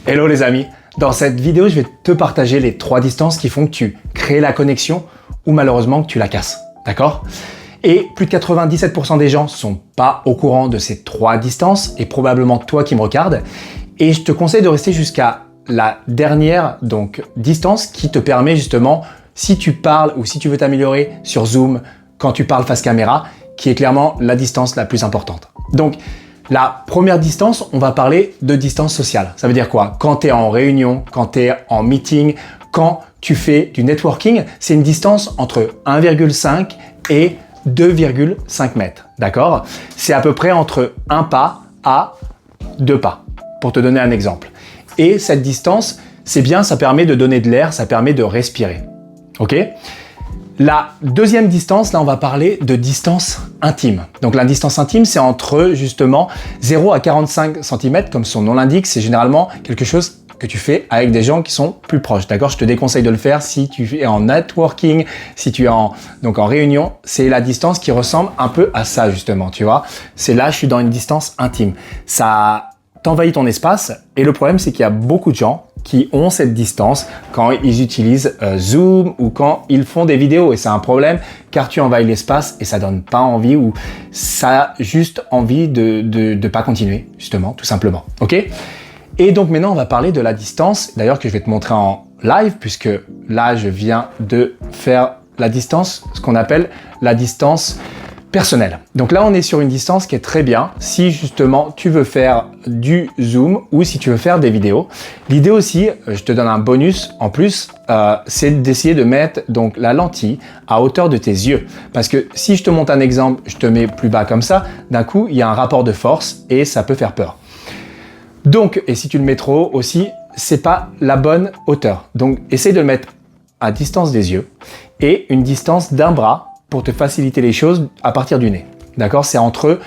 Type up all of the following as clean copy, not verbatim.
Hello les amis, dans cette vidéo je vais te partager les 3 distances qui font que tu crées la connexion ou malheureusement que tu la casses, d'accord? Et plus de 97% des gens sont pas au courant de ces 3 distances et probablement toi qui me regardes. Et je te conseille de rester jusqu'à la dernière distance qui te permet justement, si tu parles ou si tu veux t'améliorer sur Zoom quand tu parles face caméra, qui est clairement la distance la plus importante. Donc, la première distance, on va parler de distance sociale. Ça veut dire quoi? Quand tu es en réunion, quand tu es en meeting, quand tu fais du networking, c'est une distance entre 1,5 et 2,5 mètres. D'accord? C'est à peu près entre un pas à 2 pas, pour te donner un exemple. Et cette distance, c'est bien, ça permet de donner de l'air, ça permet de respirer. Ok? La deuxième distance, là on va parler de distance intime. Donc la distance intime, c'est entre justement 0 à 45 cm, comme son nom l'indique, c'est généralement quelque chose que tu fais avec des gens qui sont plus proches. D'accord? Je te déconseille de le faire si tu es en networking, si tu es en réunion. C'est la distance qui ressemble un peu à ça justement, tu vois. C'est là, je suis dans une distance intime. Ça t'envahit ton espace et le problème, c'est qu'il y a beaucoup de gens qui ont cette distance quand ils utilisent Zoom ou quand ils font des vidéos. Et c'est un problème car tu envahis l'espace et ça donne pas envie ou ça a juste envie de pas continuer, justement, tout simplement. Ok? Et donc maintenant, on va parler de la distance, d'ailleurs que je vais te montrer en live puisque là, je viens de faire la distance, ce qu'on appelle la distance personnelle. Donc là, on est sur une distance qui est très bien si justement tu veux faire du Zoom ou si tu veux faire des vidéos. L'idée aussi, je te donne un bonus en plus, c'est d'essayer de mettre donc la lentille à hauteur de tes yeux. Parce que si je te montre un exemple, je te mets plus bas comme ça, d'un coup, il y a un rapport de force et ça peut faire peur. Donc, et si tu le mets trop haut aussi, c'est pas la bonne hauteur. Donc, essaye de le mettre à distance des yeux et une distance d'un bras pour te faciliter les choses à partir du nez. D'accord? C'est entre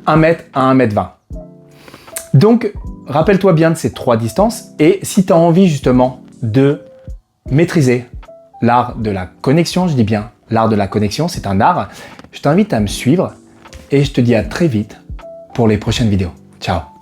1 mètre à 1 mètre 20. Donc, rappelle-toi bien de ces 3 distances et si tu as envie justement de maîtriser l'art de la connexion, je dis bien l'art de la connexion, c'est un art, je t'invite à me suivre et je te dis à très vite pour les prochaines vidéos. Ciao!